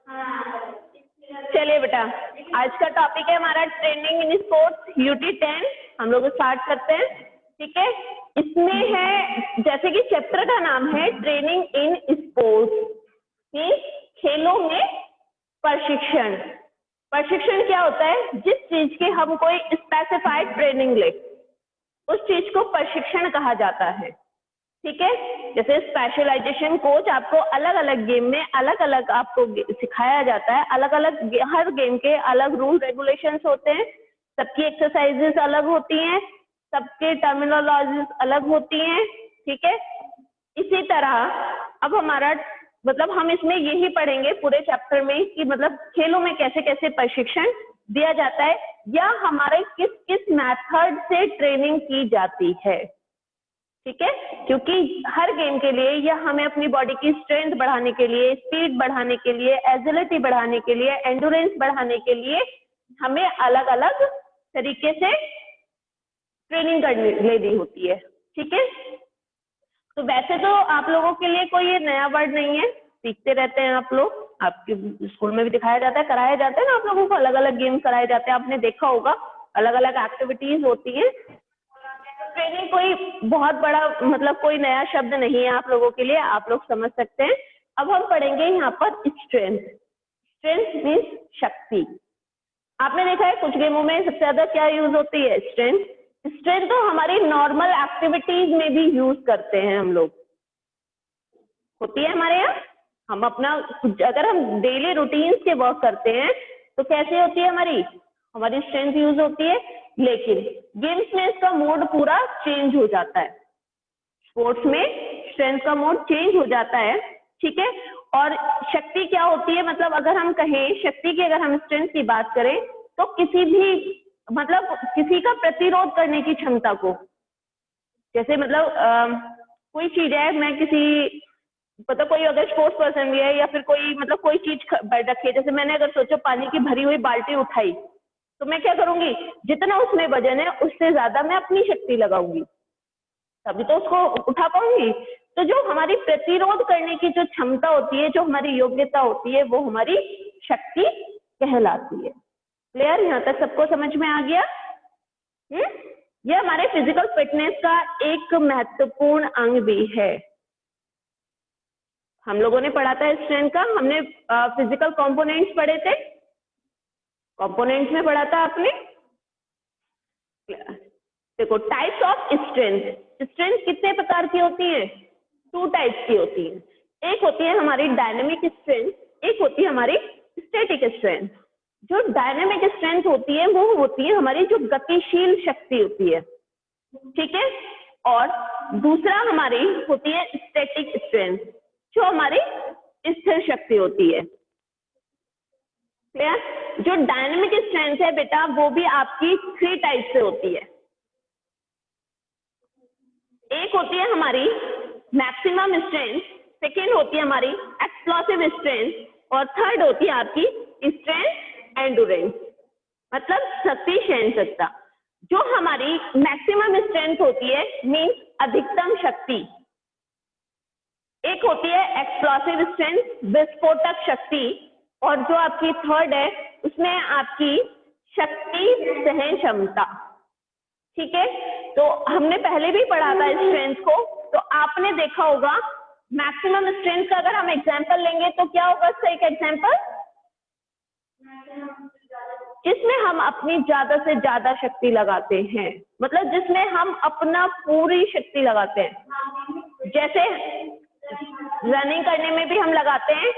चलिए बेटा, आज का टॉपिक है हमारा ट्रेनिंग इन स्पोर्ट्स यूटी 10। हम लोग स्टार्ट करते हैं, ठीक है। इसमें है, जैसे कि चैप्टर का नाम है ट्रेनिंग इन स्पोर्ट्स, खेलों में प्रशिक्षण। प्रशिक्षण क्या होता है? जिस चीज की हम कोई स्पेसिफाइड ट्रेनिंग ले, उस चीज को प्रशिक्षण कहा जाता है, ठीक है। जैसे स्पेशलाइजेशन कोच आपको अलग अलग गेम में अलग अलग आपको सिखाया जाता है, अलग अलग हर गेम के अलग रूल रेगुलेशंस होते हैं, सबकी एक्सरसाइजेस अलग होती हैं, सबके टर्मिनोलॉजीज अलग होती हैं, ठीक है। इसी तरह अब हमारा मतलब हम इसमें यही पढ़ेंगे पूरे चैप्टर में कि मतलब खेलों में कैसे कैसे प्रशिक्षण दिया जाता है या हमारे किस किस मेथड से ट्रेनिंग की जाती है, ठीक है। क्योंकि हर गेम के लिए या हमें अपनी बॉडी की स्ट्रेंथ बढ़ाने के लिए, स्पीड बढ़ाने के लिए, एजिलिटी बढ़ाने के लिए, एंडोरेंस बढ़ाने के लिए हमें अलग अलग तरीके से ट्रेनिंग लेनी होती है, ठीक है। तो वैसे तो आप लोगों के लिए कोई ये नया वर्ड नहीं है, सीखते रहते हैं आप लोग, आपके स्कूल में भी दिखाया जाता है, कराया जाता है ना आप लोगों को, अलग अलग गेम कराए जाते हैं, आपने देखा होगा, अलग अलग एक्टिविटीज होती हैं। ट्रेनिंग कोई बहुत बड़ा मतलब कोई नया शब्द नहीं है आप लोगों के लिए, आप लोग समझ सकते हैं। अब हम पढ़ेंगे यहाँ पर स्ट्रेंथ। स्ट्रेंथ मीन्स शक्ति। आपने देखा है कुछ गेमों में सबसे ज्यादा क्या यूज होती है? स्ट्रेंथ। स्ट्रेंथ तो हमारी नॉर्मल एक्टिविटीज में भी यूज करते हैं हम लोग, होती है हमारे यहाँ। हम अपना अगर हम डेली रूटीन्स के वर्क करते हैं तो कैसे होती है हमारी स्ट्रेंथ यूज होती है। लेकिन गेम्स में इसका मोड पूरा चेंज हो जाता है, स्पोर्ट्स में स्ट्रेंथ का मोड चेंज हो जाता है, ठीक है। और शक्ति क्या होती है? मतलब अगर हम कहें शक्ति की, अगर हम स्ट्रेंथ की बात करें तो किसी भी मतलब किसी का प्रतिरोध करने की क्षमता को, जैसे मतलब कोई चीज है, मैं किसी मतलब कोई अगर स्पोर्ट्स पर्सन भी है या फिर कोई मतलब कोई चीज रखी है, जैसे मैंने अगर सोचो पानी की भरी हुई बाल्टी उठाई तो मैं क्या करूंगी? जितना उसमें वजन है उससे ज्यादा मैं अपनी शक्ति लगाऊंगी, तभी तो उसको उठा पाऊंगी। तो जो हमारी प्रतिरोध करने की जो क्षमता होती है, जो हमारी योग्यता होती है, वो हमारी शक्ति कहलाती है। क्लियर? यहाँ तक सबको समझ में आ गया? ये हमारे फिजिकल फिटनेस का एक महत्वपूर्ण अंग भी है। हम लोगों ने पढ़ा था स्ट्रेंथ का, हमने फिजिकल कंपोनेंट्स पढ़े थे, कंपोनेंट्स में पढ़ा था आपने। देखो टाइप्स ऑफ स्ट्रेंथ। स्ट्रेंथ कितने प्रकार की होती है? 2 टाइप्स की होती है। एक होती है हमारी डायनेमिक स्ट्रेंथ, एक होती है हमारी स्टैटिक स्ट्रेंथ। जो डायनेमिक स्ट्रेंथ होती है वो होती है हमारी जो गतिशील शक्ति होती है, ठीक है। और दूसरा हमारी होती है स्टैटिक स्ट्रेंथ, जो हमारी स्थिर शक्ति होती है। जो डायनेमिक स्ट्रेंथ है बेटा, वो भी आपकी 3 टाइप से होती है। एक होती है हमारी मैक्सिमम स्ट्रेंथ, सेकेंड होती है हमारी एक्सप्लोसिव स्ट्रेंथ, और थर्ड होती है आपकी स्ट्रेंथ एंडोरेंस, मतलब शक्ति सहनशक्ति। जो हमारी मैक्सिमम स्ट्रेंथ होती है मीन्स अधिकतम शक्ति, एक होती है एक्सप्लोसिव स्ट्रेंथ विस्फोटक शक्ति, और जो आपकी थर्ड है उसमें आपकी शक्ति सहन क्षमता, ठीक है। तो हमने पहले भी पढ़ा था स्ट्रेंथ को, तो आपने देखा होगा मैक्सिमम स्ट्रेंथ का अगर हम एग्जांपल लेंगे तो क्या होगा इसका एक एग्जांपल? जिसमें हम अपनी ज्यादा से ज्यादा शक्ति लगाते हैं, मतलब जिसमें हम अपना पूरी शक्ति लगाते हैं, जैसे रनिंग करने में भी हम लगाते हैं,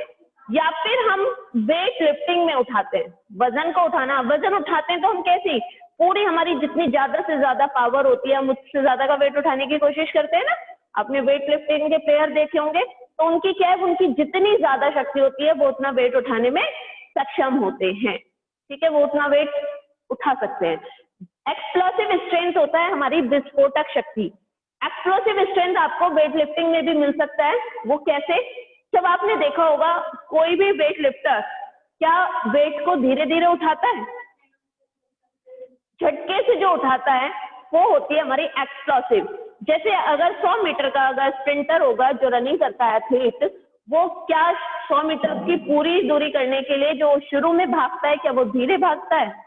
या फिर हम वेट लिफ्टिंग में उठाते हैं, वजन को उठाना, वजन उठाते हैं तो हम कैसी पूरी हमारी जितनी ज्यादा से ज्यादा पावर होती है, हम उससे ज्यादा का वेट उठाने की कोशिश करते हैं ना। आपने वेट लिफ्टिंग के प्लेयर देखे होंगे तो उनकी क्या है, उनकी जितनी ज्यादा शक्ति होती है वो उतना वेट उठाने में सक्षम होते हैं, ठीक है, वो उतना वेट उठा सकते हैं। एक्सप्लोसिव स्ट्रेंथ होता है हमारी विस्फोटक शक्ति। एक्सप्लोसिव स्ट्रेंथ आपको वेट लिफ्टिंग में भी मिल सकता है। वो कैसे? जब आपने देखा होगा कोई भी वेट लिफ्टर क्या वेट को धीरे धीरे उठाता है, झटके से जो उठाता है वो होती है हमारी एक्सप्लोसिव। जैसे अगर 100 मीटर का अगर स्प्रिंटर होगा जो रनिंग करता है एथलीट, वो क्या 100 मीटर की पूरी दूरी करने के लिए जो शुरू में भागता है, क्या वो धीरे भागता है?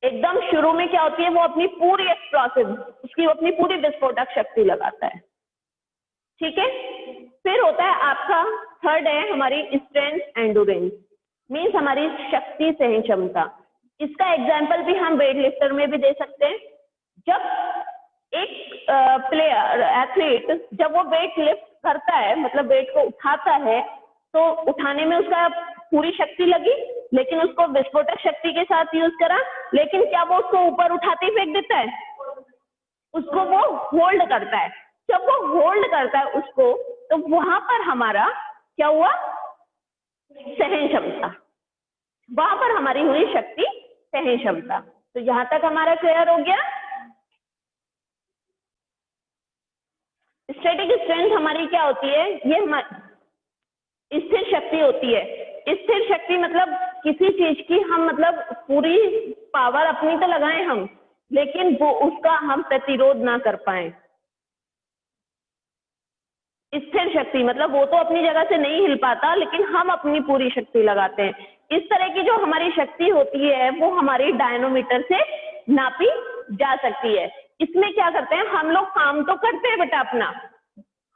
एकदम शुरू में क्या होती है, वो अपनी पूरी एक्सप्लोसिव, उसकी वो अपनी पूरी विस्फोटक शक्ति लगाता है। ठीक है, फिर होता है आपका थर्ड है हमारी स्ट्रेंथ एंडोरेंस, मीन्स हमारी शक्ति सहन क्षमता। इसका एग्जाम्पल भी हम वेट लिफ्टर में भी दे सकते हैं। जब एक प्लेयर एथलीट जब वो वेट लिफ्ट करता है, मतलब वेट को उठाता है, तो उठाने में उसका पूरी शक्ति लगी, लेकिन उसको विस्फोटक शक्ति के साथ यूज करा, लेकिन क्या वो उसको ऊपर उठाते ही फेंक देता है? उसको वो होल्ड करता है। जब वो होल्ड करता है उसको, तो वहां पर हमारा क्या हुआ? सहन क्षमता, वहां पर हमारी हुई शक्ति सहन क्षमता। तो यहां तक हमारा क्लियर हो गया। स्टैटिक स्ट्रेंथ हमारी क्या होती है? ये स्थिर शक्ति होती है। स्थिर शक्ति मतलब किसी चीज की हम मतलब पूरी पावर अपनी तो लगाएं हम, लेकिन वो उसका हम प्रतिरोध ना कर पाए। स्थिर शक्ति मतलब वो तो अपनी जगह से नहीं हिल पाता, लेकिन हम अपनी पूरी शक्ति लगाते हैं। इस तरह की जो हमारी शक्ति होती है वो हमारी डायनोमीटर से नापी जा सकती है। इसमें क्या करते हैं हम लोग? काम तो करते हैं बेटा अपना,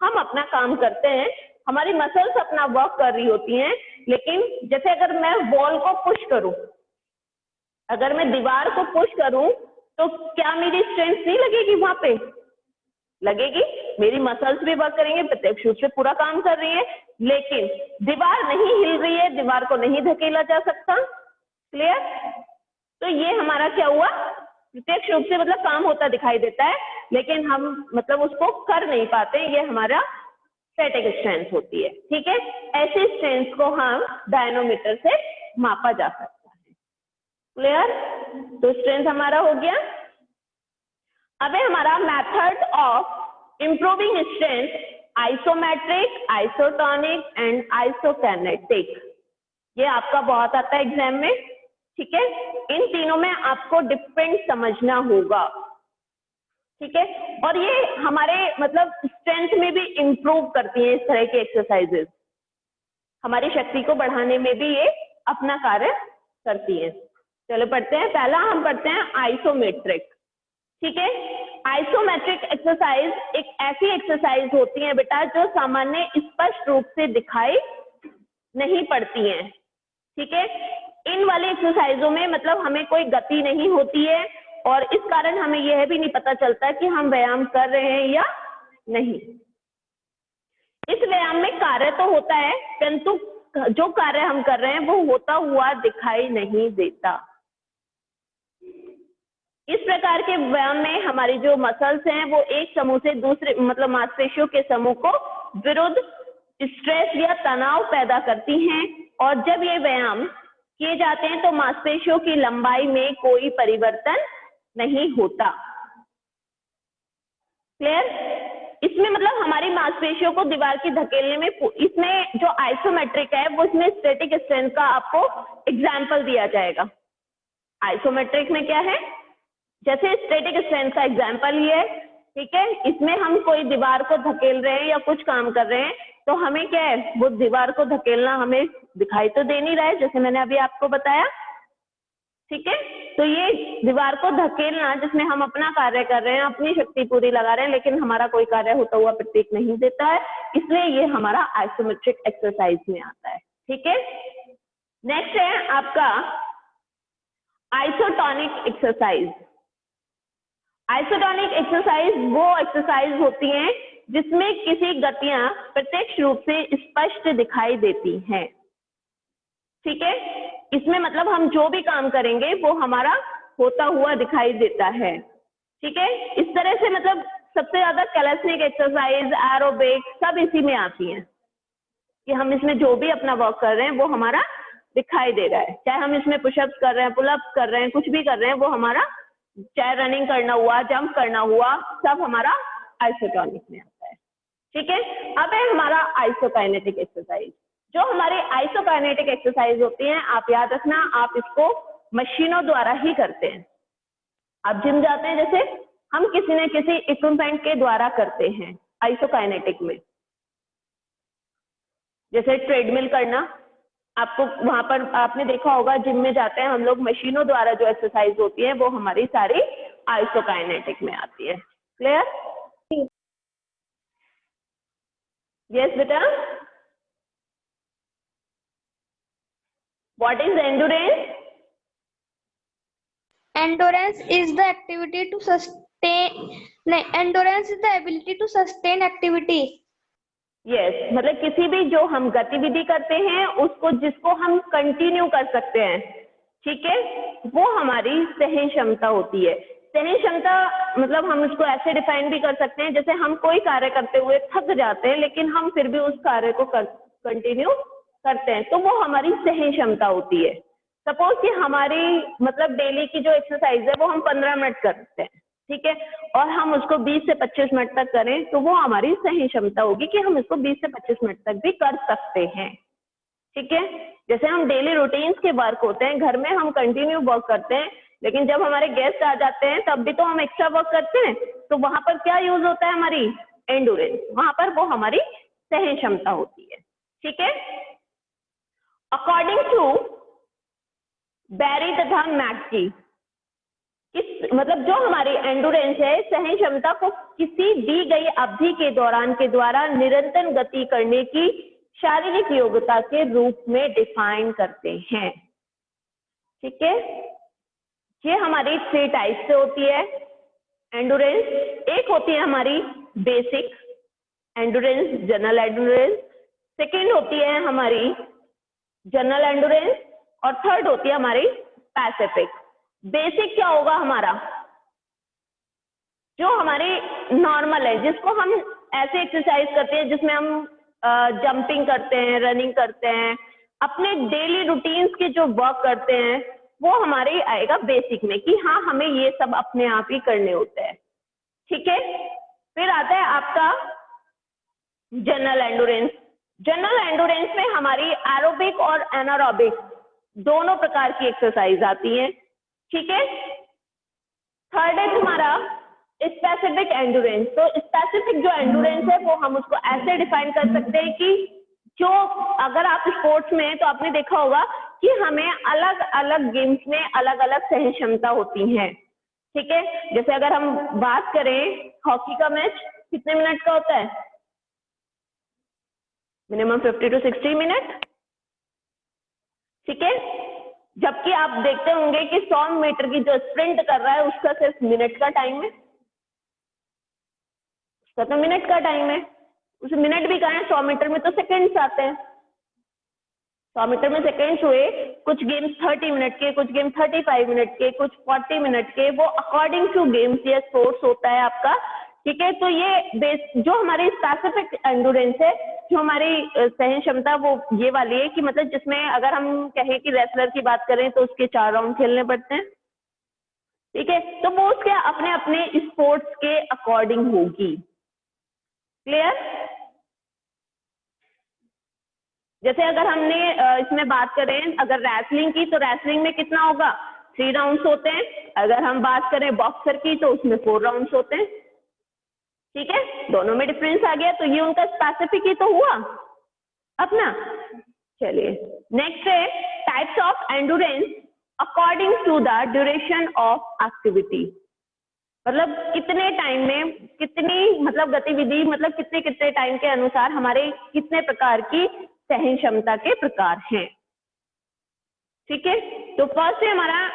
हम अपना काम करते हैं, हमारी मसल्स अपना वर्क कर रही होती हैं, लेकिन जैसे अगर मैं वॉल को पुश करूं, अगर मैं दीवार को पुश करूं, तो क्या मेरी स्ट्रेंथ नहीं लगेगी? वहां पे लगेगी, मेरी मसल्स भी वर्क करेंगे, प्रत्यक्ष रूप से पूरा काम कर रही है, लेकिन दीवार नहीं हिल रही है, दीवार को नहीं धकेला जा सकता। क्लियर? तो ये हमारा क्या हुआ? प्रत्यक्ष रूप से मतलब काम होता दिखाई देता है, लेकिन हम मतलब उसको कर नहीं पाते। ये हमारा स्टैटिक स्ट्रेंथ होती है। ठीक है, ऐसी स्ट्रेंथ को हम डायनोमीटर से मापा जा सकता है। क्लियर? तो स्ट्रेंथ हमारा हो गया। अब है हमारा method of improving strength, isometric, isotonic and isokinetic. ये आपका बहुत आता है एग्जाम में। ठीक है, इन तीनों में आपको डिफरेंट समझना होगा। ठीक है, और ये हमारे मतलब स्ट्रेंथ में भी इंप्रूव करती है। इस तरह की एक्सरसाइजेस हमारी शक्ति को बढ़ाने में भी ये अपना कार्य करती है। चलो पढ़ते हैं। पहला हम पढ़ते हैं आइसोमेट्रिक। ठीक है, आइसोमेट्रिक एक्सरसाइज एक ऐसी एक्सरसाइज होती है बेटा जो सामान्य स्पष्ट रूप से दिखाई नहीं पड़ती हैं। ठीक है, इन वाली एक्सरसाइजों में मतलब हमें कोई गति नहीं होती है, और इस कारण हमें यह भी नहीं पता चलता कि हम व्यायाम कर रहे हैं या नहीं। इस व्यायाम में कार्य तो होता है, परंतु जो कार्य हम कर रहे हैं वो होता हुआ दिखाई नहीं देता। इस प्रकार के व्यायाम में हमारी जो मसल्स हैं वो एक समूह से दूसरे मतलब मांसपेशियों के समूह को विरुद्ध स्ट्रेस या तनाव पैदा करती हैं, और जब ये व्यायाम किए जाते हैं तो मांसपेशियों की लंबाई में कोई परिवर्तन नहीं होता। क्लियर? इसमें मतलब हमारी मांसपेशियों को दीवार की धकेलने में, इसमें जो आइसोमेट्रिक है वो इसमें स्टैटिक स्ट्रेंथ का आपको एग्जाम्पल दिया जाएगा। आइसोमेट्रिक में क्या है? जैसे स्टैटिक स्ट्रेंथ का एग्जाम्पल ये है। ठीक है, इसमें हम कोई दीवार को धकेल रहे हैं या कुछ काम कर रहे हैं, तो हमें क्या है, वो दीवार को धकेलना हमें दिखाई तो दे नहीं रहा है, जैसे मैंने अभी आपको बताया। ठीक है, तो ये दीवार को धकेलना जिसमें हम अपना कार्य कर रहे हैं, अपनी शक्ति पूरी लगा रहे हैं, लेकिन हमारा कोई कार्य होता हुआ प्रतीक नहीं देता है, इसलिए ये हमारा आइसोमेट्रिक एक्सरसाइज में आता है। ठीक है, नेक्स्ट है आपका आइसोटोनिक एक्सरसाइज। आइसोटोनिक एक्सरसाइज वो एक्सरसाइज होती हैं जिसमें किसी गतियां प्रत्यक्ष रूप से स्पष्ट दिखाई देती हैं। ठीक है, इसमें मतलब हम जो भी काम करेंगे वो हमारा होता हुआ दिखाई देता है। ठीक है, इस तरह से मतलब सबसे ज्यादा कैलेस्टिक एक्सरसाइज, एरोबिक सब इसी में आती हैं कि हम इसमें जो भी अपना वर्क कर रहे हैं वो हमारा दिखाई दे रहा है। चाहे हम इसमें पुशअप्स कर रहे हैं, पुलअप्स कर रहे हैं, कुछ भी कर रहे हैं, वो हमारा, चाहे रनिंग करना हुआ, जंप करना हुआ, सब हमारा आइसोटोनिक में आता है। ठीक है, अब है हमारा आइसोकाइनेटिक एक्सरसाइज। जो हमारे आइसोकाइनेटिक एक्सरसाइज होती हैं, आप याद रखना, आप इसको मशीनों द्वारा ही करते हैं। आप जिम जाते हैं, जैसे हम किसी न किसी इक्विपमेंट के द्वारा करते हैं आइसोकाइनेटिक में। जैसे ट्रेडमिल करना, आपको वहां पर आपने देखा होगा जिम में जाते हैं हम लोग, मशीनों द्वारा जो एक्सरसाइज होती है वो हमारी सारी आइसोकाइनेटिक में आती है। क्लियर? यस बेटा। What is endurance? Endurance is the activity to sustain. नहीं, endurance is the ability to sustain activity. Yes मतलब किसी भी जो हम गतिविधि करते हैं उसको, जिसको हम कंटिन्यू कर सकते हैं, ठीक है, वो हमारी सहन क्षमता होती है। सहन क्षमता मतलब हम उसको ऐसे डिफाइन भी कर सकते हैं, जैसे हम कोई कार्य करते हुए थक जाते हैं लेकिन हम फिर भी उस कार्य को कंटिन्यू करते हैं, तो वो हमारी सहन क्षमता होती है। सपोज कि हमारी मतलब डेली की जो एक्सरसाइज है वो हम 15 मिनट करते हैं, ठीक है, और हम उसको 20 से 25 मिनट तक करें, तो वो हमारी सहन क्षमता होगी कि हम इसको 20 से 25 मिनट तक भी कर सकते हैं। ठीक है, जैसे हम डेली रूटीन्स के वर्क होते हैं, घर में हम कंटिन्यू वर्क करते हैं, लेकिन जब हमारे गेस्ट आ जाते हैं तब भी तो हम एक्स्ट्रा वर्क करते हैं, तो वहां पर क्या यूज होता है? हमारी एंडोरेंस, वहां पर वो हमारी सहन क्षमता होती है। ठीक है, अकॉर्डिंग टू बैरी तथा मैकजी, मतलब जो हमारी एंडोरेंस है, सहन क्षमता को किसी दी गई अवधि के दौरान के द्वारा निरंतर गति करने की शारीरिक योग्यता के रूप में डिफाइन करते हैं। ठीक है, ये हमारी 3 टाइप से होती है एंडोरेंस। एक होती है हमारी basic endurance, general endurance, second होती है हमारी जनरल एंडोरेंस, और थर्ड होती है हमारी पैसिफिक। बेसिक क्या होगा? हमारा जो हमारी नॉर्मल है, जिसको हम ऐसे एक्सरसाइज करते हैं जिसमें हम जंपिंग करते हैं, रनिंग करते हैं, अपने डेली रूटीन्स के जो वर्क करते हैं, वो हमारे आएगा बेसिक में कि हाँ हमें ये सब अपने आप ही करने होते हैं। ठीक है, फिर आता है आपका जनरल एंडोरेंस। जनरल एंडोरेंस में हमारी एरोबिक और एनारोबिक दोनों प्रकार की एक्सरसाइज आती हैं। ठीक है, थर्ड है तुम्हारा स्पेसिफिक एंडोरेंस। तो स्पेसिफिक जो एंडोरेंस है वो हम उसको ऐसे डिफाइन कर सकते हैं कि जो, अगर आप स्पोर्ट्स में, तो आपने देखा होगा कि हमें अलग अलग गेम्स में अलग अलग सहन क्षमता होती है। ठीक है, जैसे अगर हम बात करें हॉकी का मैच कितने मिनट का होता है? Minimum 50 to 60 minute. ठीक है, जबकि आप देखते होंगे कि 100 मीटर की जो स्प्रिंट कर रहा है उसका सिर्फ मिनट का टाइम है, उसका तो मिनट का टाइम है। उस मिनट भी कहा है, 100 मीटर में तो सेकेंड्स आते हैं, 100 मीटर में सेकेंड्स हुए। कुछ गेम्स 30 मिनट के, कुछ गेम 35 मिनट के, कुछ 40 मिनट के, वो अकॉर्डिंग टू गेम्स या स्पोर्ट्स होता है आपका। ठीक है, तो ये जो हमारी स्पेसिफिक एंडोरेंस है, जो हमारी सहन क्षमता, वो ये वाली है कि मतलब जिसमें अगर हम कहें कि रेसलर की बात करें तो उसके 4 राउंड खेलने पड़ते हैं। ठीक है, तो वो उसके अपने अपने स्पोर्ट्स के अकॉर्डिंग होगी। क्लियर? जैसे अगर हमने इसमें बात करें अगर रेसलिंग की, तो रेसलिंग में कितना होगा? 3 राउंड्स होते हैं। अगर हम बात करें बॉक्सर की तो उसमें 4 राउंड्स होते हैं। ठीक है, दोनों में डिफरेंस आ गया, तो ये उनका स्पेसिफिक ही तो हुआ अपना। चलिए नेक्स्ट है types of endurance according to the duration of activity. मतलब कितने टाइम में कितनी मतलब गतिविधि, मतलब कितने कितने टाइम के अनुसार हमारे कितने प्रकार की सहन क्षमता के प्रकार हैं। ठीक है, तो फर्स्ट है हमारा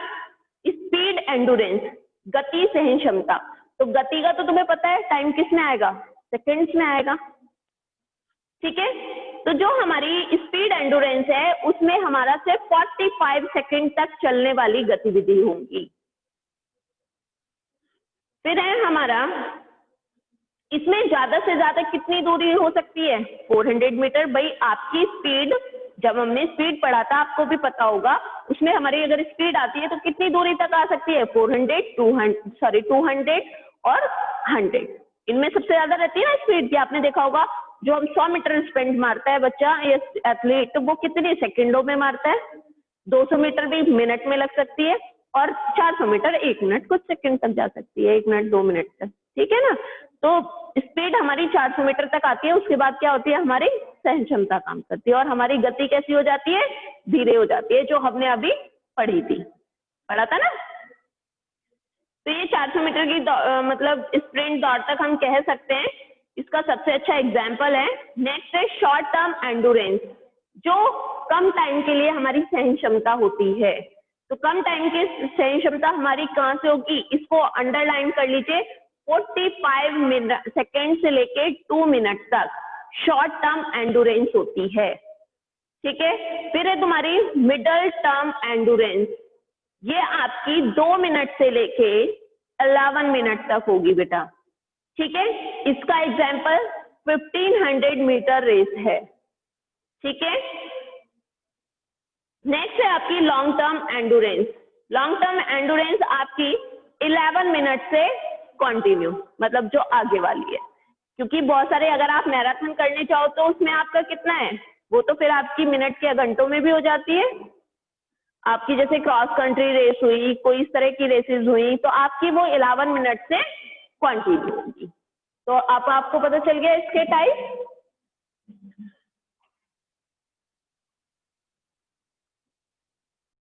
स्पीड एंडोरेंस, गति सहन क्षमता। तो गति का तो तुम्हें पता है टाइम किस में आएगा? सेकेंड्स में आएगा। ठीक है, तो जो हमारी स्पीड एंडोरेंस है उसमें हमारा सिर्फ 45 सेकेंड तक चलने वाली गतिविधि होगी। फिर है हमारा, इसमें ज्यादा से ज्यादा कितनी दूरी हो सकती है? 400 मीटर। भाई आपकी स्पीड, जब हमने स्पीड पढ़ा था आपको भी पता होगा, उसमें हमारी अगर स्पीड आती है तो कितनी दूरी तक आ सकती है? 400, 200 और 100। इनमें सबसे ज्यादा रहती है ना स्पीड की। आपने देखा होगा जो हम 100 मीटर स्प्रिंट मारता है बच्चा या एथलीट, तो वो कितने सेकेंडों में मारता है? 200 मीटर भी मिनट में लग सकती है, और 400 मीटर 1 मिनट कुछ सेकंड तक जा सकती है, 1 मिनट 2 मिनट तक। ठीक है ना, तो स्पीड हमारी 400 मीटर तक आती है। उसके बाद क्या होती है? हमारी सहन क्षमता काम करती है और हमारी गति कैसी हो जाती है, धीरे हो जाती है, जो हमने अभी पढ़ी थी, पढ़ा था ना। तो ये 400 मीटर की मतलब स्प्रिंट दौड़ तक हम कह सकते हैं, इसका सबसे अच्छा एग्जाम्पल है। नेक्स्ट है शॉर्ट टर्म एंडोरेंस, जो कम टाइम के लिए हमारी सहन क्षमता होती है। तो कम टाइम की सहन क्षमता हमारी कहाँ से होगी, इसको अंडरलाइन कर लीजिए, 45 सेकेंड से लेके 2 मिनट तक शॉर्ट टर्म एंडोरेंस होती है, ठीक है। फिर है तुम्हारी मिडल टर्म एंडोरेंस, ये आपकी 2 मिनट से लेके 11 मिनट तक होगी बेटा, ठीक है। इसका एग्जाम्पल 1500 मीटर रेस है, ठीक है। नेक्स्ट है आपकी long term endurance. Long term endurance आपकी 11 मिनट से कंटिन्यू, मतलब जो आगे वाली है, क्योंकि बहुत सारे अगर आप मैराथन करने चाहो तो उसमें आपका कितना है, वो तो फिर आपकी मिनट के घंटों में भी हो जाती है। आपकी जैसे क्रॉस कंट्री रेस हुई, कोई इस तरह की रेसेस हुई, तो आपकी वो 11 मिनट से कंटिन्यू होगी। तो अब आपको पता चल गया इसके टाइप।